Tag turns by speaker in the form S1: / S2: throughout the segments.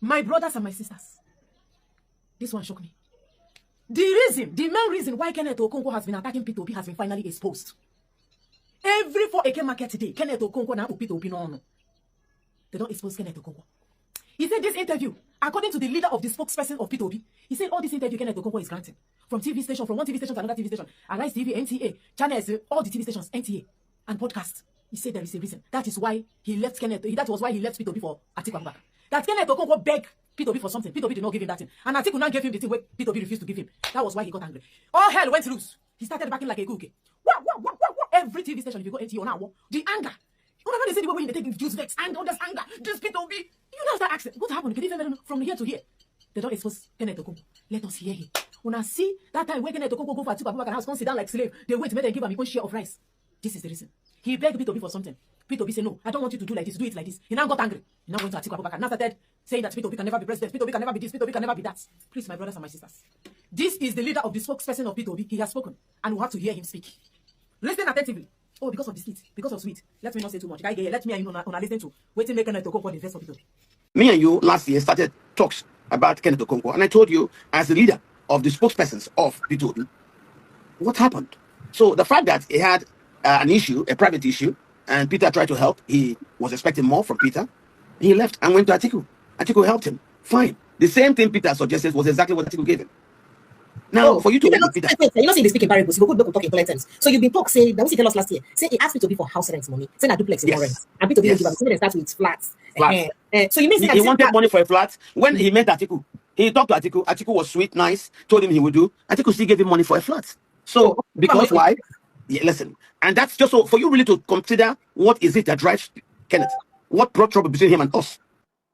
S1: My brothers and my sisters, this one shocked me. The main reason why Kenneth Okonkwo has been attacking P2P has been finally exposed. Every 4AK market today, Kenneth Okonkwo now P2P no. They don't expose Kenneth Okonkwo. He said this interview, according to the leader of the spokesperson of P2P, he said all this interview Kenneth Okonkwo is granting. From TV station, from one TV station to another TV station, Arise TV, NTA, channels, all the TV stations, NTA, and podcasts. He said there is a reason. That is why he left Kenneth. That was why he left P2P for Atiku. That Kenneth Okonkwo begged P2P for something. P2P did not give him that thing. And Atiku now gave him the thing where P2P refused to give him. That was why he got angry. All hell went loose. He started backing like a cookie. Every TV station, if you go NTA now, the anger. Whenever they say the way they take juice vex, anger, there's anger, just P2P. You know start asking, what happened? Can you even from here to here? They don't expose Kenneth Okonkwo. Let us hear him. When I see that time when Kenneth Okonkwo go for Atiku Abubakar house, come sit down like slave, they wait to make them give him one share of rice. This is the reason. He begged P2P for something. P2P say, no, I don't want you to do like this, do it like this. He now got angry. He now went to Atiku Abubakar. Now started saying that P2P can never be president, P2P can never be this, P2P can never be that. Please, my brothers and my sisters. This is the leader of the spokesperson of P2P. He has spoken, and we'll have to hear him speak. Listen attentively. Oh, because of the sweet, because of sweet. Let me not say too much. Let me and you know, listen to waiting make Kenneth Okonkwo the verse of P2P.
S2: Me and you last year started talks about Kenneth Okonkwo, and I told you, as the leader of the spokespersons of P2P, what happened. So the fact that he had an issue, a private issue, and Peter tried to help, he was expecting more from Peter. He left and went to Atiku. Atiku helped him. Fine. The same thing Peter suggested was exactly what Atiku gave him. Now, for you to work with Peter,
S3: you know, say they speak in parables. You go talk in polite terms. So you've been talk say that was tell us last year. Say he asked me to be for house rent money. Say na duplex in rent. And Peter give him. So they start with flats. So you mean
S2: he wanted money for a flat when he met Atiku. He talked to Atiku. Atiku was sweet, nice, told him he would do. Atiku still gave him money for a flat. So because why? Yeah, listen, and that's just so for you really to consider what is it that drives Kenneth. What brought trouble between him and us?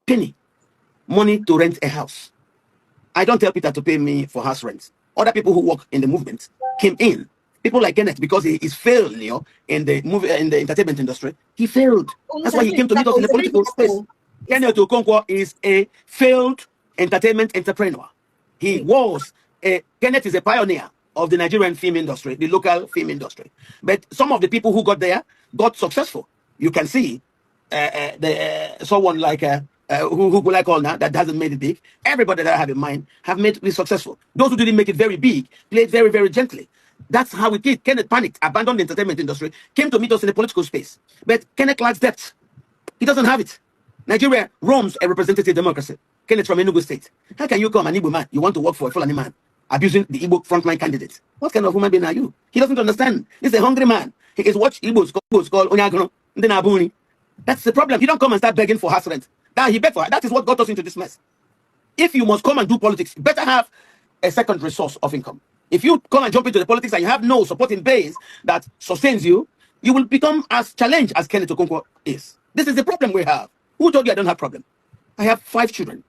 S2: Penny, money to rent a house. I don't tell Peter to pay me for house rent. Other people who work in the movement came in. People like Kenneth, because he is failure in the entertainment industry, he failed. That's why he came to meet us in the political space. Kenneth Okonkwo is a failed entertainment entrepreneur. He was Kenneth is a pioneer of the Nigerian film industry, the local film industry. But some of the people who got there got successful. You can see someone like who like all now that hasn't made it big. Everybody that I have in mind have made it successful. Those who didn't make it very big played very, very gently. That's how it did. Kenneth panicked, abandoned the entertainment industry, came to meet us in the political space. But Kenneth lacks depth. He doesn't have it. Nigeria roams a representative democracy. Kenneth from Enugu State. How can you come an Igbo man? You want to work for a Fulani man, abusing the Igbo frontline candidate? What kind of human being are you? He doesn't understand. He's a hungry man. He is what Igbos call Onyagro, Ndenabuni. That's the problem. You don't come and start begging for house rent. Now he begged for it. That is what got us into this mess. If you must come and do politics, you better have a secondary source of income. If you come and jump into the politics and you have no supporting base that sustains you, you will become as challenged as Kenneth Okonkwo is. This is the problem we have. Who told you I don't have problem? I have 5 children,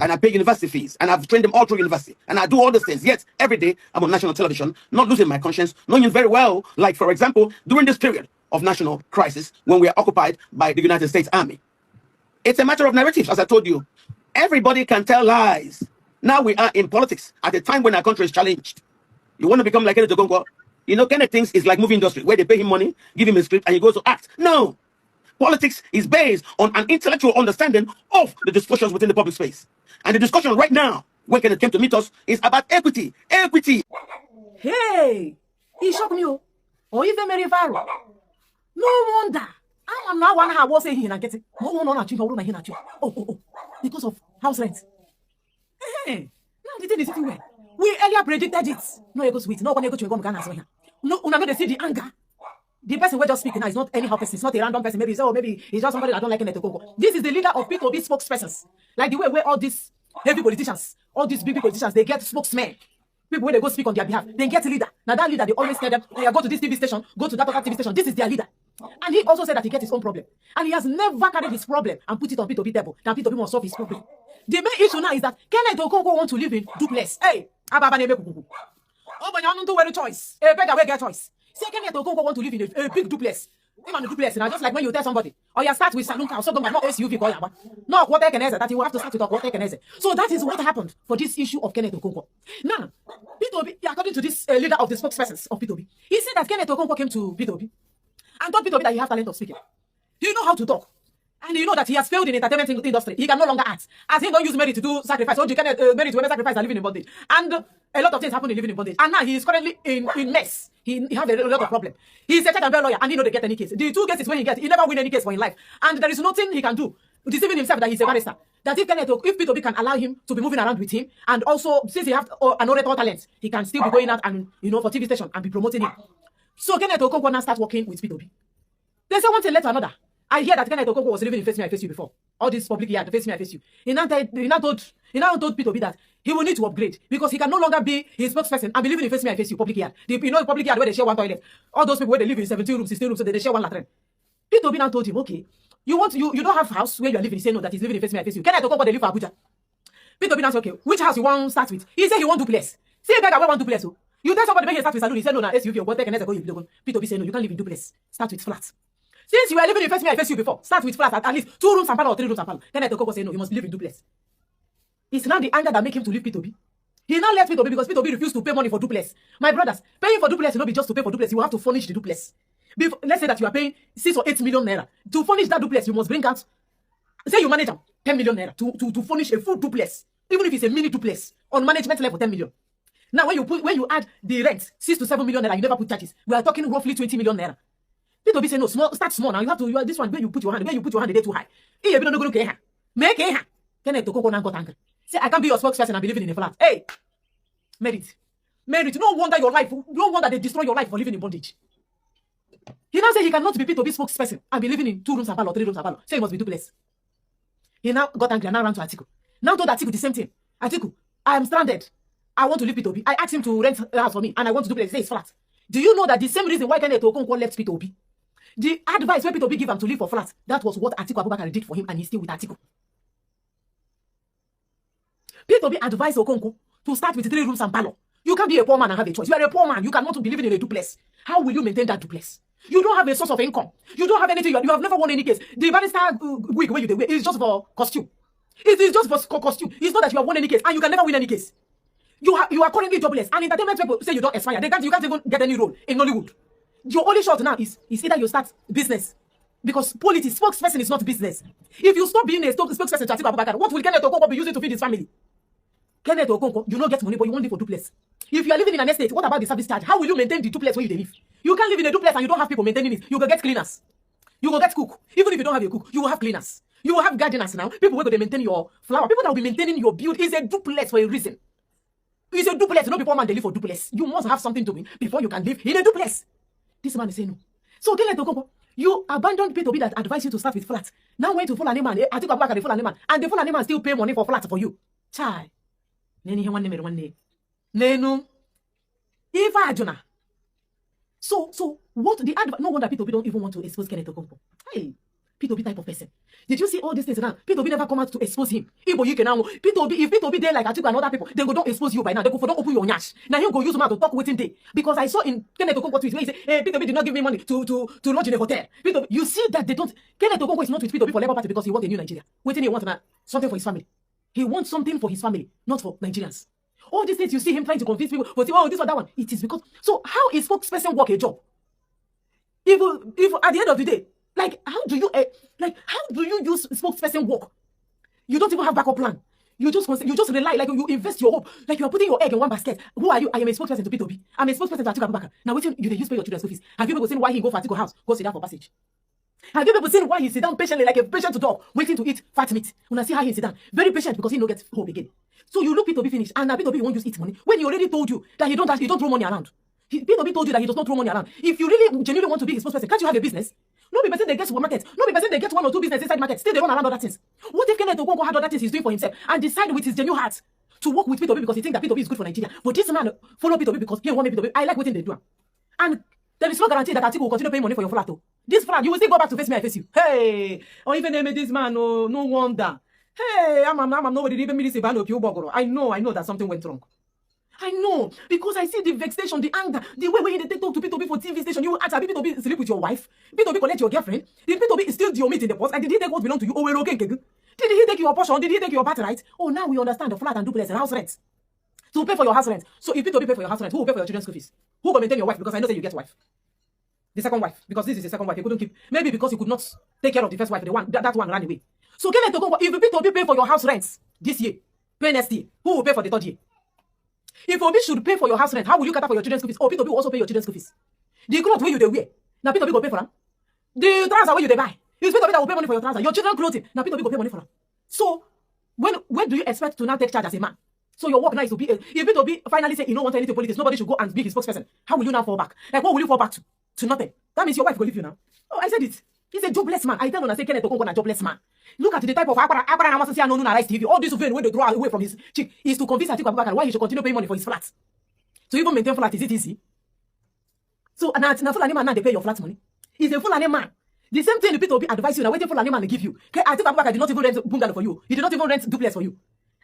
S2: and I pay university fees, and I've trained them all through university, and I do all those things. Yet every day I'm on national television, not losing my conscience, knowing very well, like for example, during this period of national crisis when we are occupied by the United States Army. It's a matter of narratives, as I told you. Everybody can tell lies. Now we are in politics at a time when our country is challenged. You want to become like Kenneth Okonkwo? You know, Kenneth thinks it's like movie industry, where they pay him money, give him a script, and he goes to act. No. Politics is based on an intellectual understanding of the discussions within the public space. And the discussion right now, when Kenneth came to meet us, is about equity. Equity.
S1: Hey, he shocked me. Or even very viral. No wonder. I'm now one I was saying he get it. No one on you. Oh. Because of house rent. Hey, now the thing is sitting where we earlier predicted it. No, you go sweet. No one go to Ghana. No, they see the anger. The person we're just speaking now is not anyhow person. It's not a random person. Maybe maybe it's just somebody that don't like Kenneth Okonkwo. This is the leader of P2P spokespersons. Like the way where all these heavy politicians, all these big politicians, they get spokesmen. People when they go speak on their behalf, they get a leader. Now that leader, they always tell them, hey, go to this TV station, go to that other TV station. This is their leader. And he also said that he gets his own problem. And he has never carried his problem and put it on P2P table. Now P2P must solve his problem. The main issue now is that Kenneth Okonkwo want to live in duplex. Hey, oh, but you don't wear a choice. A beggar will get choice. Say Kenneth Okonkwo want to live in a big duplex. Even a duplex, now just like when you tell somebody, or you start with saloon car, so not SUV call you. No, what that you have to start with what. So that is what happened for this issue of Kenneth Okonkwo. Now, P2P, according to this leader of the spokespersons of P2P, he said that Kenneth Okonkwo came to P2P and told P2P that he has talent of speaking. He know how to talk. And you know that he has failed in entertainment industry. He can no longer act. As he don't use Mary to do sacrifice. So you can Mary to sacrifice and living in bondage. And a lot of things happen in living in bondage. And now he is currently in mess. He has a lot of problem. He's a check and bail lawyer and he know they get any case. The 2 cases when he never win any case for his life. And there is nothing he can do. Deceiving himself that he's a barrister. That if P2B can allow him to be moving around with him, and also since he has an orator talent, he can still be going out and for TV station and be promoting him. So Kenneth Okonkwo now start working with P2B. They say one thing led to another. I hear that Kenneth Okonkwo was living in Face Me, I Face You before. All this public here, Face Me, I Face You. He now told P2B that he will need to upgrade because he can no longer be his spokesperson and be living in Face Me, I Face You public yard. The public yard where they share one toilet. All those people where they live in 17 rooms, 16 rooms, so they share one latrine. P2B now told him, okay, you don't have house where you are living. He said no, that he's living in Face Me, I Face You. Kenneth Okonkwo they live for Abuja. P2B now said, okay, which house you want to start with? He said he want duplex. See a beggar where want duplex. So you tell somebody make he start with salon. He said no, now SUV or take Kenneth Okonkwo. P2B said no, you can't live in duplex. Start with flat. Since you were living in Face Me, I Face You before, start with flat at least 2 rooms and parlor or 3 rooms and parlor. Kenneth Okonkwo said no, you must live in duplex. It's now the anger that make him to leave P2B. He now left P2B because P2B refused to pay money for duplex. My brothers, paying for duplex will not be just to pay for duplex. You will have to furnish the duplex. Let's say that you are paying 6 or 8 million naira. To furnish that duplex, you must bring out, say you manage 10 million naira to furnish a full duplex. Even if it's a mini duplex, on management level, 10 million. Now, when you add the rent, 6 to 7 million naira, you never put charges. We are talking roughly 20 million naira. P2B say no, start small now. You have to, this one, where you put your hand, a day too high. Make it. Kenneth Okonkwo now got angry. Say, I can't be your spokesperson and be living in a flat. Hey, merit. No wonder they destroy your life for living in bondage. He now say he cannot be P2B spokesperson and be living in 2 rooms and parlor, 3 rooms and parlor. Say he must be duplex. He now got angry and now ran to Atiku. Now told Atiku the same thing. Atiku, I am stranded. I want to leave P2B. I asked him to rent a house for me and I want to duplex. He says it's flat. Do you know that the same reason why Kenneth Okonkwo left P2B? The advice where P2B give him to live for flats, that was what Atiku Abubakar did for him and he's still with Atiku. P2B advised Okonkwo to start with 3 rooms and parlor. You can't be a poor man and have a choice. You are a poor man. You cannot be living in a duplex. How will you maintain that duplex? You don't have a source of income. You don't have anything. You have never won any case. The barrister wig where you wear is just for costume. It is just for costume. It's not that you have won any case and you can never win any case. You are currently jobless. And entertainment people say you don't expire. You can't even get any role in Nollywood. Your only shot now is either you start business. Because politics, spokesperson is not business. If you stop being a spokesperson to Atiku Abubakar, what will Kenneth Okonkwo be using to feed his family? Kenneth Okonkwo, you don't get money, but you won't live for duplex. If you are living in an estate, what about the service charge? How will you maintain the duplex where you live? You can't live in a duplex and you don't have people maintaining it. You will get cleaners. You will get cook. Even if you don't have a cook, you will have cleaners. You will have gardeners now. People will go to maintain your flower. People that will be maintaining your build. It's a duplex for a reason. It's a duplex. No people man they live for duplex. You must have something to win before you can live in a duplex. This man is saying no. So Kenneth Okonkwo, you abandoned P2B that advised you to start with flats. Now went to Fulani man. Atiku Abubakar the Fulani man, and the Fulani man still pay money for flats for you. Chai. Neni one name. Nenu. If I Jonah. So what the advice? No wonder P2B don't even want to expose Kenneth Okonkwo. Hey, P2B type of person. Did you see all these things now? P2B never come out to expose him. If P2B they like Atiku and other people, they go don't expose you by now. They go for don't open your nyash. Now he'll go use him out to talk waiting day. Because I saw in Kenneth Okonkwo tweet where he said, hey, P2B did not give me money to lodge in a hotel. P2B, you see that they don't. Kenneth Okonkwo is not with P2B for Labour Party because he wants a new Nigeria. Waiting he wants something for his family. He wants something for his family, not for Nigerians. All these things you see him trying to convince people, but oh, this or that one. It is because. So how is spokesperson work a job? If at the end of the day, how do you use spokesperson work? You don't even have backup plan. You just rely, you invest your hope, you are putting your egg in one basket. Who are you? I am a spokesperson to P2B. I'm a spokesperson to Atiku Abubakar. Now wait till you use pay your children's school fees. Have you people seen why he go for Atiku house? Go sit down for passage. Have you people seen why he sit down patiently like a patient dog waiting to eat fat meat? When I see how he sit down, very patient because he no get hope again. So you look P2B finish, and now P2B won't use it money when he already told you that he don't throw money around. P2B told you that he does not throw money around. If you really genuinely want to be his spokesperson, can't you have a business? No be person they get supermarket. No be person they get 1 or 2 business inside market. Still they run around other things. What if Kenneth Okonkwo had other things he's doing for himself and decide with his genuine heart to work with P2B because he thinks that P2B is good for Nigeria? But this man follow P2B because he want me P2B. I like what they do. And there is no guarantee that Atiku will continue paying money for your flat. This flat, you will still go back to Face Me, I Face You. Hey, or even name this man, no wonder. Hey, I'm nobody even me this I know that something went wrong. I know, because I see the vexation, the anger, the way they talk to P2B for TV station. You ask, did P2B sleep with your wife? P2B collect your girlfriend? Did P2B steal your meat in the post? And did he take what belonged to you? Oh, we're okay. Did he take your portion? Did he take your part right? Oh, now we understand the flat and duplex and house rent. To pay for your house rent. So if P2B pay for your house rent, who will pay for your children's school fees? Who will maintain your wife? Because I know that you get wife. the second wife, because this is the second wife. He couldn't keep, maybe because he could not take care of the first wife, the one that one ran away. So Kenneth Okonkwo, if Obi pay for your house rents this year, pay next year, who will pay for the third year? If Obi should pay for your house rent, how will you cater for your children's school fees? Oh, Obi will also pay your children's school fees. The clothes where you they wear, now Obi go pay for them. The trouser where you they buy, it's Obi that will pay money for your trouser. Your children's clothing, now Obi go pay money for them. So when do you expect to now take charge as a man? So your work now is to be, if Obi finally say he don't want anything politics, nobody should go and be his spokesperson. How will you now fall back? Like what will you fall back to? To nothing. That means your wife will leave you now. Oh, I said it. He's a jobless man. I tell you, I say Kenneth Okonkwo a jobless man. Look at the type of Akbara and no Rice TV. All this vein when they draw away from his cheek is to convince Atiku Abubakar why he should continue paying money for his flat. To even maintain flat, is it easy? So now Fulani man now they pay your flat money. He's a Fulani man. The same thing the people advise you now waiting Fulani man to give you. Atiku Abubakar did not even rent bungalow for you. He did not even rent duplex for you.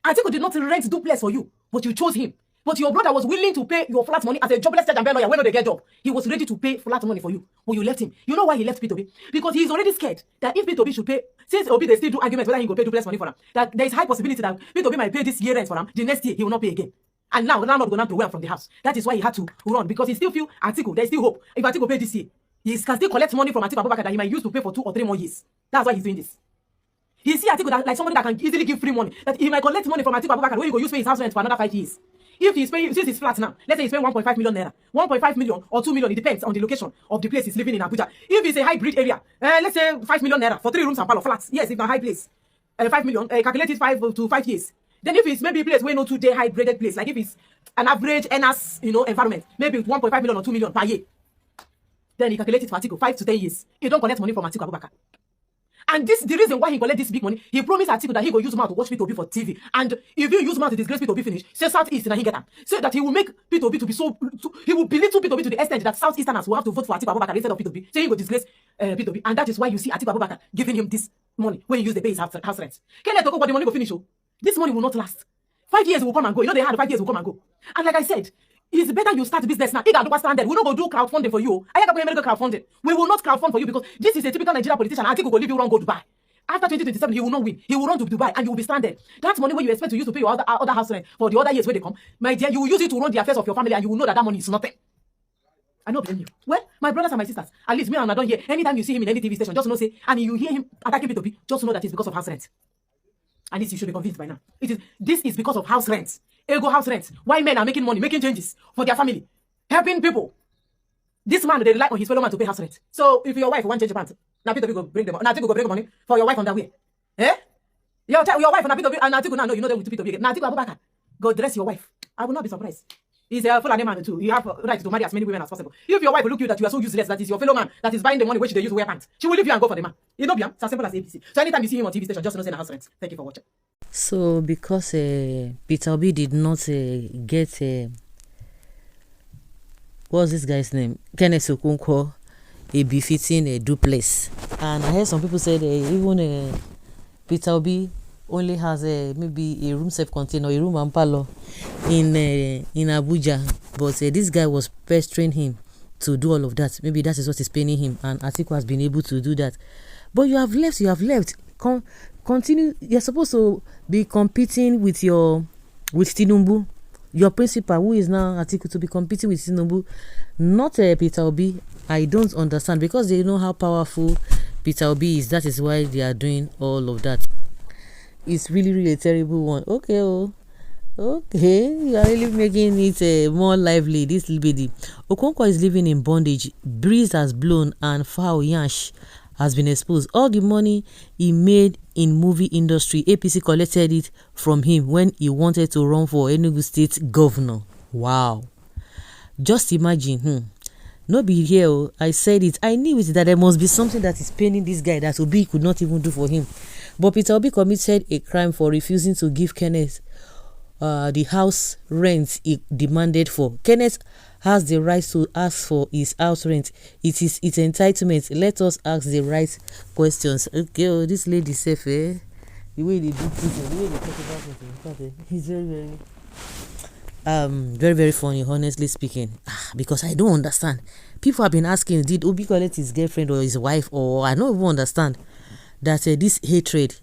S1: Atiku did not rent duplex for you, but you chose him. But your brother was willing to pay your flat money as a jobless judge and lawyer when they get job. He was ready to pay flat money for you, but you left him. You know why he left P2B? Because he's already scared that if P2B should pay, since Obi they still do arguments whether he will pay duplex money for them, that there is high possibility that P2B might pay this year rent for them, the next year he will not pay again. And now landlord going to well from the house. That is why he had to run, because he still feel Atiku, there is still hope. If Atiku pay this year, he can still collect money from Atiku Abubakar that he might use to pay for 2 or 3 more years. That's why he's doing this. He see Atiku that, like somebody that can easily give free money, that he might collect money from Atiku Abubakar where he go use for his house rent for another 5 years. If he's paying, since he's flat now, let's say he's paying 1.5 million naira, 1.5 million or 2 million, it depends on the location of the place he's living in Abuja. If it's a hybrid area, let's say 5 million naira for 3 rooms and parlor flats. Yes, if a high place, 5 million, calculate it 5 to 5 years. Then if it's maybe a place where no 2-day hybrided place, like if it's an average NS, environment, maybe 1.5 million or 2 million per year, then he calculates it for Atiku 5 to 10 years. He don't collect money from Atiku Abubakar. And this the reason why he collect this big money. He promised Atiku that he will use mouth to watch P2B for TV. And if you use mouth to disgrace P2B finish, say Southeast and he get him. Say that he will make P2B to be so he will belittle P2B to the extent that Southeasterners will have to vote for Atiku Abubakar instead of P2B. Say he will disgrace P2B. And that is why you see Atiku Abubakar giving him this money when he use the pay his house rent. Kenneth Okonkwo, the money will finish. This money will not last. 5 years will come and go. You know they had 5 years will come and go. And like I said, it's better you start business now. Standard. We don't go do crowdfunding for you. I can't medical crowdfunding. We will not crowdfund for you because this is a typical Nigerian politician. Atiku will leave you wrong, go Dubai. After 2027, he will not win. He will run to Dubai and you will be stranded. That money where you expect to use to pay your other house rent for the other years where they come, my dear, you will use it to run the affairs of your family and you will know that that money is nothing. I don't blame you. Well, my brothers and my sisters, at least me and I don't hear. Anytime you see him in any TV station, just know say, and you hear him attacking P2B, just know that it's because of house rent. And this you should be convinced by now. This is because of house rent. Ego house rent. Why men are making money, making changes for their family, helping people. This man, they rely on his fellow man to pay house rent. So if your wife want change your pants, now P2B go bring the money. Now Atiku go bring the money for your wife underwear. Eh? Your wife and P2B and Atiku now know you know them with P2B. Now Atiku Abubakar, go dress your wife. I will not be surprised. He's a full man too. You have right to marry as many women as possible. If your wife will look you that you are so useless, that is your fellow man that is buying the money which they use to wear pants, she will leave you and go for the man. You know, it's as simple as ABC. So anytime you see him on TV station, just know say house rent. Thank you for watching.
S4: So because Peter Obi did not get what's this guy's name? Kenneth Okonkwo, a befitting duplex. And I heard some people say that even Peter Obi only has maybe a room self-contained or a room and parlor in Abuja. But this guy was pestering him to do all of that. Maybe that is what is paining him. And Atiku has been able to do that. But you have left. Continue. You're supposed to be competing with Tinubu. Your principal, who is now Atiku, to be competing with Tinubu, not Peter Obi. I don't understand, because they know how powerful Peter Obi is. That is why they are doing all of that. It's really, really a terrible one. Okay, you are really making it more lively. This lady, Okonkwo, is living in bondage. Breeze has blown and foul yansh has been exposed. All the money he made in movie industry, APC collected it from him when he wanted to run for Enugu State governor. Wow. Just imagine. No be here. I said it. I knew it, that there must be something that is paining this guy that Obi could not even do for him. But Peter Obi committed a crime for refusing to give Kenneth the house rent he demanded for. Kenneth has the right to ask for his house rent. It is its entitlement. Let us ask the right questions. Okay, this lady safe, the way they do things, the way they talk about it, he's very, very funny, honestly speaking. Because I don't understand. People have been asking, did Obi collect his girlfriend or his wife? Or I don't even understand that this hatred.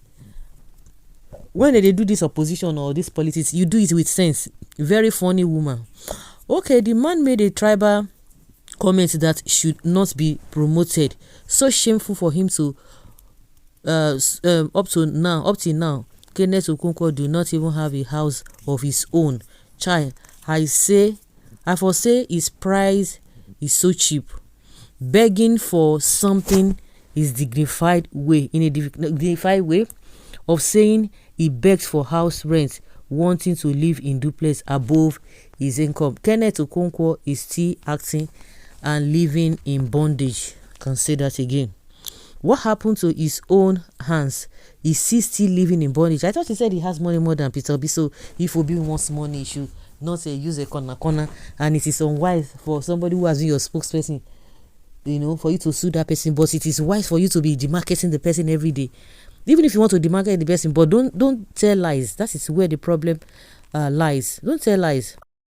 S4: When they do this opposition or this politics, you do it with sense. Very funny woman. Okay, the man made a tribal comment that should not be promoted. So shameful for him to up till now, Kenneth Okonkwo do not even have a house of his own. Child, I foresay his price is so cheap. Begging for something is dignified way, in a dignified way of saying he begs for house rent, wanting to live in duplex above his income. Kenneth Okonkwo is still acting and living in bondage. Consider that again. What happened to his own hands? Is he still living in bondage? I thought he said he has money more than Peter Obi, so if Obi wants money, he should not use a corner, and it is unwise for somebody who has been your spokesperson, for you to sue that person. But it is wise for you to be demarketing the person every day, even if you want to demarket the person. But don't tell lies. That is where the problem lies. Don't tell lies.